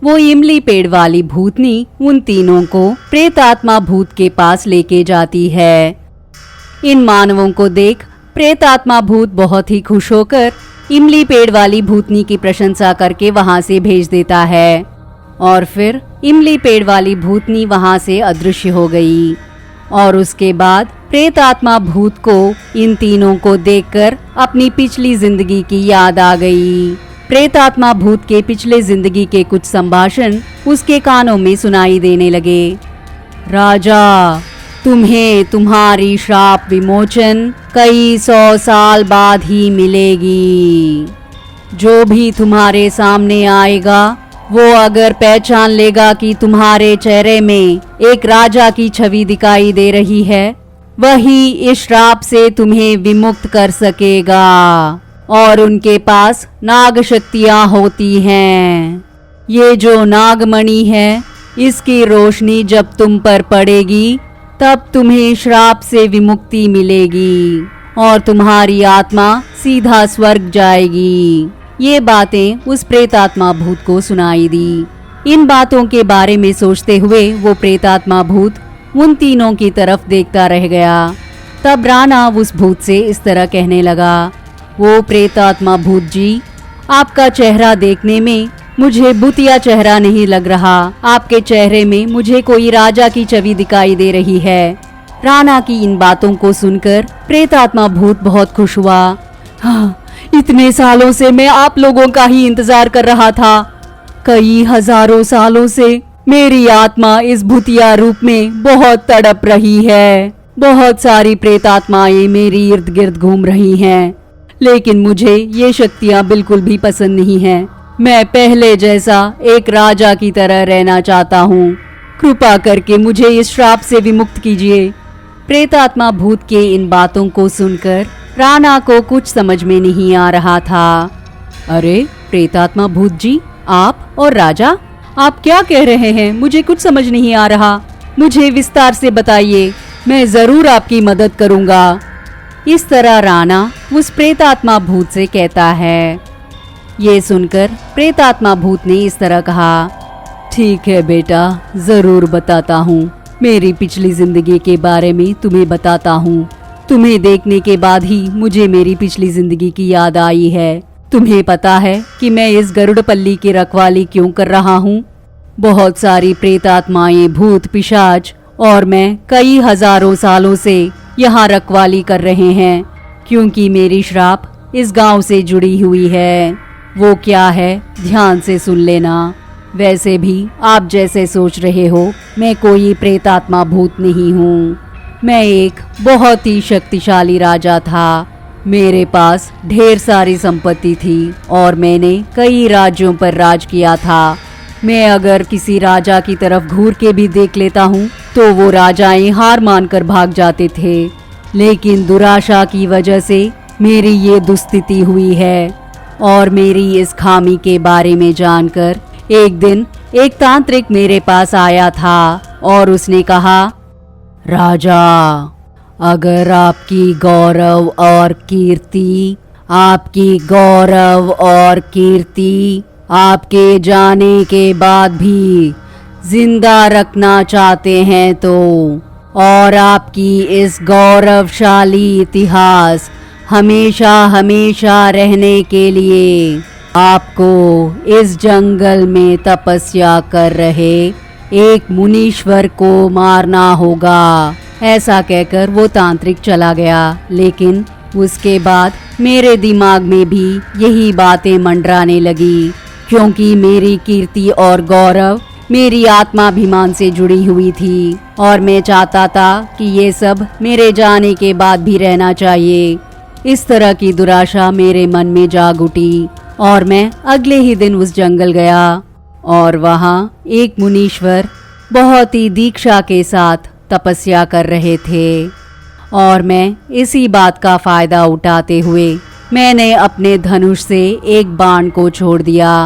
वो इमली पेड़ वाली भूतनी उन तीनों को प्रेत आत्मा भूत के पास लेके जाती है। इन मानवों को देख प्रेत आत्मा भूत बहुत ही खुश होकर इमली पेड़ वाली भूतनी की प्रशंसा करके वहां से भेज देता है और फिर इमली पेड़ वाली भूतनी वहां से अदृश्य हो गई। और उसके बाद प्रेत आत्मा भूत को इन तीनों को देखकर अपनी पिछली जिंदगी की याद आ गई। प्रेत आत्मा भूत के पिछले जिंदगी के कुछ संभाषण उसके कानों में सुनाई देने लगे। राजा, तुम्हें तुम्हारी श्राप विमोचन कई 100 साल बाद ही मिलेगी। जो भी तुम्हारे सामने आएगा वो अगर पहचान लेगा कि तुम्हारे चेहरे में एक राजा की छवि दिखाई दे रही है, वही इस श्राप से तुम्हें विमुक्त कर सकेगा। और उनके पास नाग शक्तियां होती हैं। ये जो नागमणि है, इसकी रोशनी जब तुम पर पड़ेगी तब तुम्हें श्राप से विमुक्ति मिलेगी और तुम्हारी आत्मा सीधा स्वर्ग जाएगी। ये बातें उस प्रेतात्मा भूत को सुनाई दी। इन बातों के बारे में सोचते हुए वो प्रेतात्मा भूत उन तीनों की तरफ देखता रह गया। तब राणा उस भूत से इस तरह कहने लगा, वो प्रेतात्मा भूत जी, आपका चेहरा देखने में मुझे भूतिया चेहरा नहीं लग रहा। आपके चेहरे में मुझे कोई राजा की छवि दिखाई दे रही है। राणा की इन बातों को सुनकर प्रेतात्मा भूत बहुत खुश हुआ। हाँ, इतने सालों से मैं आप लोगों का ही इंतजार कर रहा था। कई हजारों सालों से मेरी आत्मा इस भूतिया रूप में बहुत तड़प रही है। बहुत सारी प्रेतात्माएं मेरी इर्द गिर्द घूम रही हैं, लेकिन मुझे ये शक्तियां बिल्कुल भी पसंद नहीं हैं। मैं पहले जैसा एक राजा की तरह रहना चाहता हूँ। कृपा करके मुझे इस श्राप से विमुक्त कीजिए। प्रेतात्मा भूत के इन बातों को सुनकर राणा को कुछ समझ में नहीं आ रहा था। अरे प्रेतात्मा भूत जी, आप और राजा, आप क्या कह रहे हैं? मुझे कुछ समझ नहीं आ रहा। मुझे विस्तार से बताइए, मैं जरूर आपकी मदद करूंगा। इस तरह राणा उस प्रेतात्मा भूत से कहता है। ये सुनकर प्रेतात्मा भूत ने इस तरह कहा, ठीक है बेटा, जरूर बताता हूँ। मेरी पिछली जिंदगी के बारे में तुम्हें बताता हूँ। तुम्हें देखने के बाद ही मुझे मेरी पिछली जिंदगी की याद आई है। तुम्हें पता है कि मैं इस गरुड़पल्ली की रखवाली क्यों कर रहा हूँ? बहुत सारी प्रेतात्माएं, भूत, पिशाच और मैं कई हजारों सालों से यहाँ रखवाली कर रहे हैं, क्योंकि मेरी श्राप इस गांव से जुड़ी हुई है। वो क्या है, ध्यान से सुन लेना। वैसे भी आप जैसे सोच रहे हो, मैं कोई प्रेतात्मा भूत नहीं हूँ। मैं एक बहुत ही शक्तिशाली राजा था। मेरे पास ढेर सारी संपत्ति थी और मैंने कई राज्यों पर राज किया था। मैं अगर किसी राजा की तरफ घूर के भी देख लेता हूँ तो वो राजाएं हार मानकर भाग जाते थे। लेकिन दुराशा की वजह से मेरी ये दुस्थिति हुई है। और मेरी इस खामी के बारे में जानकर एक दिन एक तांत्रिक मेरे पास आया था और उसने कहा, राजा, अगर आपकी गौरव और कीर्ति आपके जाने के बाद भी जिंदा रखना चाहते हैं तो, और आपकी इस गौरवशाली इतिहास हमेशा हमेशा रहने के लिए आपको इस जंगल में तपस्या कर रहे एक मुनीश्वर को मारना होगा। ऐसा कहकर वो तांत्रिक चला गया। लेकिन उसके बाद मेरे दिमाग में भी यही बातें मंडराने लगी, क्योंकि मेरी कीर्ति और गौरव मेरी आत्माभिमान से जुड़ी हुई थी और मैं चाहता था कि ये सब मेरे जाने के बाद भी रहना चाहिए। इस तरह की दुराशा मेरे मन में जाग उठी और मैं अगले ही दिन उस जंगल गया और वहाँ एक मुनीश्वर बहुत ही दीक्षा के साथ तपस्या कर रहे थे। और मैं इसी बात का फायदा उठाते हुए मैंने अपने धनुष से एक बाण को छोड़ दिया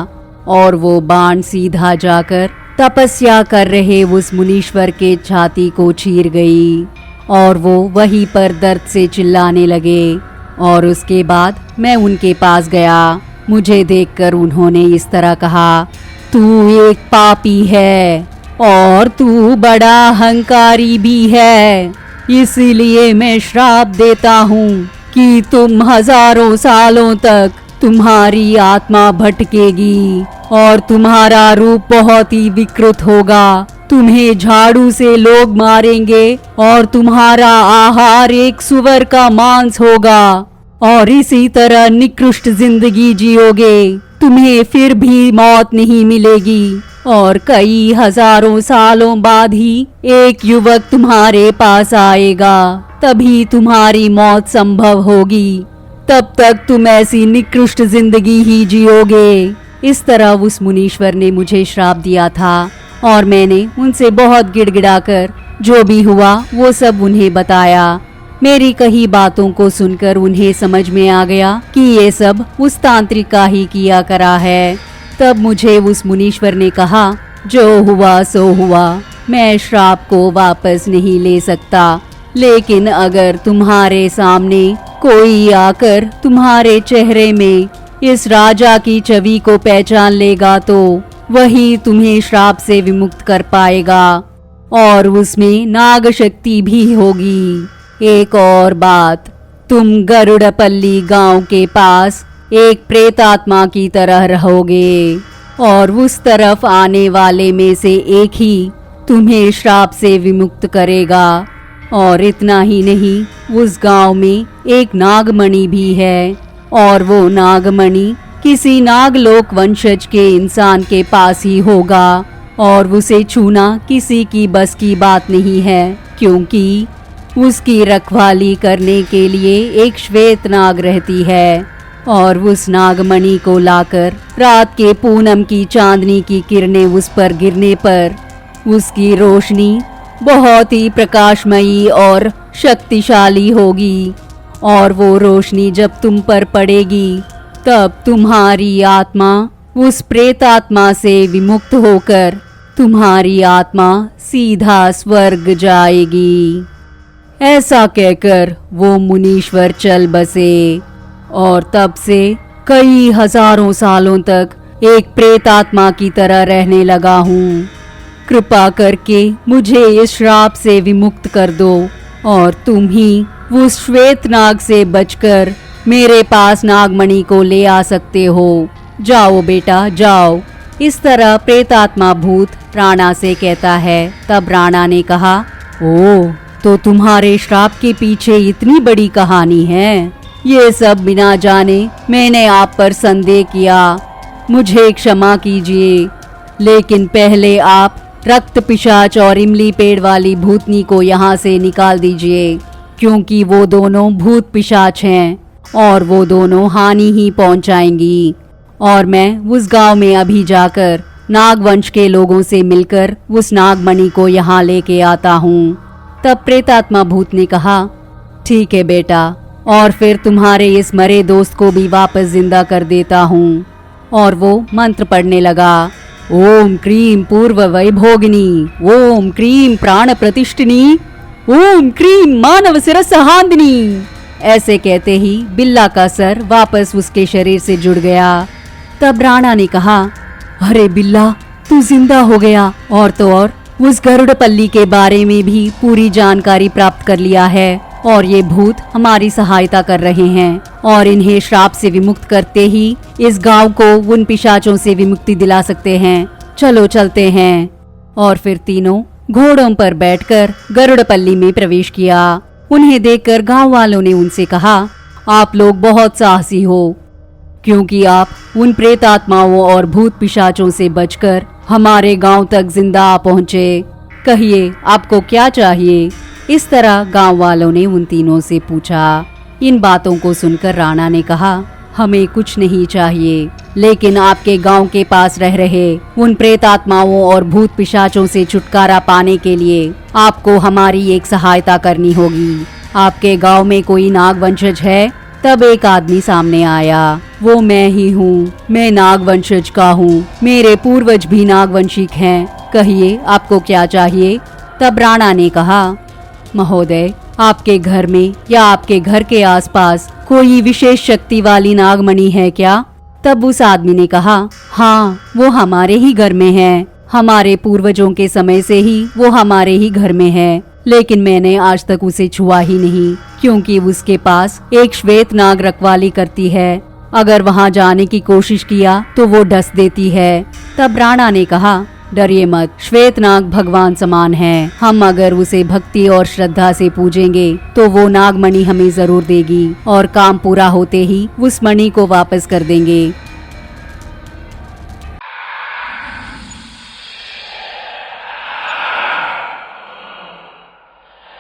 और वो बाण सीधा जाकर तपस्या कर रहे उस मुनीश्वर के छाती को चीर गई और वो वहीं पर दर्द से चिल्लाने लगे। और उसके बाद मैं उनके पास गया। मुझे देखकर उन्होंने इस तरह कहा, तू एक पापी है और तू बड़ा अहंकारी भी है, इसीलिए मैं श्राप देता हूँ कि तुम हजारों सालों तक तुम्हारी आत्मा भटकेगी और तुम्हारा रूप बहुत ही विकृत होगा। तुम्हें झाड़ू से लोग मारेंगे और तुम्हारा आहार एक सुअर का मांस होगा और इसी तरह निकृष्ट जिंदगी जियोगे। तुम्हें फिर भी मौत नहीं मिलेगी और कई हजारों सालों बाद ही एक युवक तुम्हारे पास आएगा, तभी तुम्हारी मौत संभव होगी। तब तक तुम ऐसी निकृष्ट जिंदगी ही जियोगे। इस तरह उस मुनीश्वर ने मुझे श्राप दिया था और मैंने उनसे बहुत गिड़गिड़ाकर जो भी हुआ वो सब उन्हें बताया। मेरी कही बातों को सुनकर उन्हें समझ में आ गया कि ये सब उस तांत्रिक का ही किया करा है। तब मुझे उस मुनीश्वर ने कहा, जो हुआ सो हुआ, मैं श्राप को वापस नहीं ले सकता, लेकिन अगर तुम्हारे सामने कोई आकर तुम्हारे चेहरे में इस राजा की छवि को पहचान लेगा तो वही तुम्हें श्राप से विमुक्त कर पाएगा और उसमें नाग शक्ति भी होगी। एक और बात, तुम गरुड़पल्ली गांव के पास एक प्रेतात्मा की तरह रहोगे और उस तरफ आने वाले में से एक ही तुम्हें श्राप से विमुक्त करेगा। और इतना ही नहीं, उस गांव में एक नागमणि भी है और वो नागमणि किसी नागलोक वंशज के इंसान के पास ही होगा और उसे छूना किसी की बस की बात नहीं है, क्योंकि उसकी रखवाली करने के लिए एक श्वेत नाग रहती है और उस नागमणि को लाकर रात के पूनम की चांदनी की किरणें उस पर गिरने पर उसकी रोशनी बहुत ही प्रकाशमयी और शक्तिशाली होगी और वो रोशनी जब तुम पर पड़ेगी तब तुम्हारी आत्मा उस प्रेतात्मा से विमुक्त होकर तुम्हारी आत्मा सीधा स्वर्ग जाएगी। ऐसा कहकर वो मुनीश्वर चल बसे और तब से कई हजारों सालों तक एक प्रेतात्मा की तरह रहने लगा हूँ। कृपा करके मुझे इस श्राप से विमुक्त कर दो और तुम ही उस श्वेत नाग से बचकर मेरे पास नागमणि को ले आ सकते हो। जाओ बेटा जाओ। इस तरह प्रेतात्मा भूत राणा से कहता है। तब राणा ने कहा, ओह, तो तुम्हारे श्राप के पीछे इतनी बड़ी कहानी है। ये सब बिना जाने मैंने आप पर संदेह किया, मुझे क्षमा कीजिए। लेकिन पहले आप रक्त पिशाच और इमली पेड़ वाली भूतनी को यहाँ से निकाल दीजिए, क्योंकि वो दोनों भूत पिशाच हैं और वो दोनों हानि ही पहुँचाएंगी। और मैं उस गांव में अभी जाकर नागवंश के लोगों से मिलकर उस नागमणि को यहाँ लेके आता हूँ। तब प्रेतात्मा भूत ने कहा, ठीक है बेटा, और फिर तुम्हारे इस मरे दोस्त को भी वापस जिंदा कर देता हूँ। और वो मंत्र पढ़ने लगा, ओम क्रीम पूर्व वैभोगिनी, ओम क्रीम प्राण प्रतिष्ठिनी, ओम क्रीम मानव शिरसहांदिनी। ऐसे कहते ही बिल्ला का सर वापस उसके शरीर से जुड़ गया। तब राणा ने कहा, अरे बिल्ला, तू जिंदा हो गया, और तो और उस गरुड़पल्ली के बारे में भी पूरी जानकारी प्राप्त कर लिया है और ये भूत हमारी सहायता कर रहे हैं और इन्हें श्राप से विमुक्त करते ही इस गांव को उन पिशाचों से विमुक्ति दिला सकते हैं। चलो चलते हैं। और फिर तीनों घोड़ों पर बैठकर गरुड़पल्ली में प्रवेश किया। उन्हें देखकर गांव वालों ने उनसे कहा, आप लोग बहुत साहसी हो, क्योंकि आप उन प्रेत आत्माओं और भूत पिशाचों से बचकर हमारे गांव तक जिंदा आ पहुँचे। कहिए आपको क्या चाहिए? इस तरह गांव वालों ने उन तीनों से पूछा। इन बातों को सुनकर राणा ने कहा, हमें कुछ नहीं चाहिए, लेकिन आपके गांव के पास रह रहे उन प्रेत आत्माओं और भूत पिशाचों से छुटकारा पाने के लिए आपको हमारी एक सहायता करनी होगी। आपके गांव में कोई नागवंशज है? तब एक आदमी सामने आया। वो मैं ही हूँ, मैं नागवंशज का हूँ, मेरे पूर्वज भी नागवंशिक हैं। कहिए आपको क्या चाहिए? तब राणा ने कहा, महोदय, आपके घर में या आपके घर के आसपास कोई विशेष शक्ति वाली नागमणि है क्या? तब उस आदमी ने कहा, हाँ, वो हमारे ही घर में है। हमारे पूर्वजों के समय से ही वो हमारे ही घर में है, लेकिन मैंने आज तक उसे छुआ ही नहीं, क्योंकि उसके पास एक श्वेत नाग रखवाली करती है। अगर वहाँ जाने की कोशिश किया तो वो डस देती है। तब राणा ने कहा, डरिए मत, श्वेत नाग भगवान समान है। हम अगर उसे भक्ति और श्रद्धा से पूजेंगे तो वो नागमणि हमें जरूर देगी और काम पूरा होते ही उस मणि को वापस कर देंगे।